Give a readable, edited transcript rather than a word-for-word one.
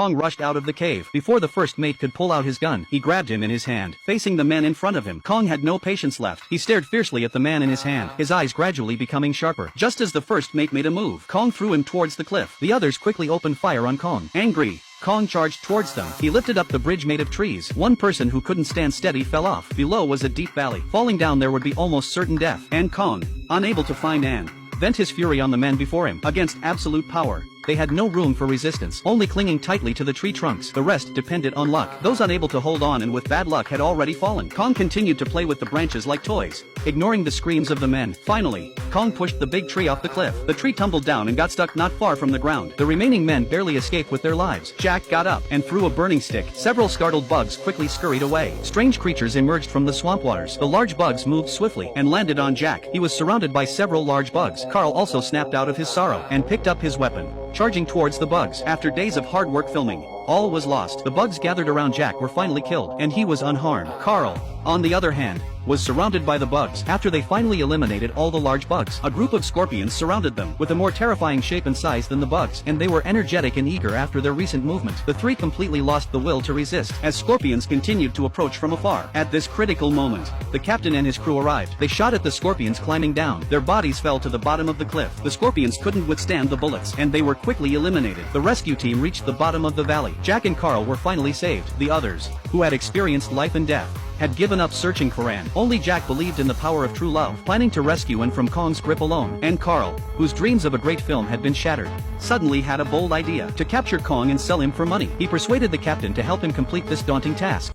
Kong rushed out of the cave. Before the first mate could pull out his gun, he grabbed him in his hand. Facing the men in front of him, Kong had no patience left. He stared fiercely at the man in his hand, his eyes gradually becoming sharper. Just as the first mate made a move, Kong threw him towards the cliff. The others quickly opened fire on Kong. Angry, Kong charged towards them. He lifted up the bridge made of trees. One person who couldn't stand steady fell off. Below was a deep valley. Falling down there would be almost certain death. And Kong, unable to find Anne, vent his fury on the men before him. Against absolute power, they had no room for resistance, only clinging tightly to the tree trunks. The rest depended on luck. Those unable to hold on and with bad luck had already fallen. Kong continued to play with the branches like toys, ignoring the screams of the men. Finally, Kong pushed the big tree off the cliff. The tree tumbled down and got stuck not far from the ground. The remaining men barely escaped with their lives. Jack got up and threw a burning stick. Several startled bugs quickly scurried away. Strange creatures emerged from the swamp waters. The large bugs moved swiftly and landed on Jack. He was surrounded by several large bugs. Carl also snapped out of his sorrow and picked up his weapon, charging towards the bugs. After days of hard work filming, all was lost. The bugs gathered around Jack were finally killed, and he was unharmed. Carl, on the other hand, was surrounded by the bugs. After they finally eliminated all the large bugs, a group of scorpions surrounded them, with a more terrifying shape and size than the bugs, and they were energetic and eager after their recent movement. The three completely lost the will to resist, as scorpions continued to approach from afar. At this critical moment, the captain and his crew arrived. They shot at the scorpions climbing down. Their bodies fell to the bottom of the cliff. The scorpions couldn't withstand the bullets, and they were quickly eliminated. The rescue team reached the bottom of the valley. Jack and Carl were finally saved. The others, who had experienced life and death, had given up searching for Anne. Only Jack believed in the power of true love, planning to rescue Anne from Kong's grip alone. And Carl, whose dreams of a great film had been shattered, suddenly had a bold idea: to capture Kong and sell him for money. He persuaded the captain to help him complete this daunting task.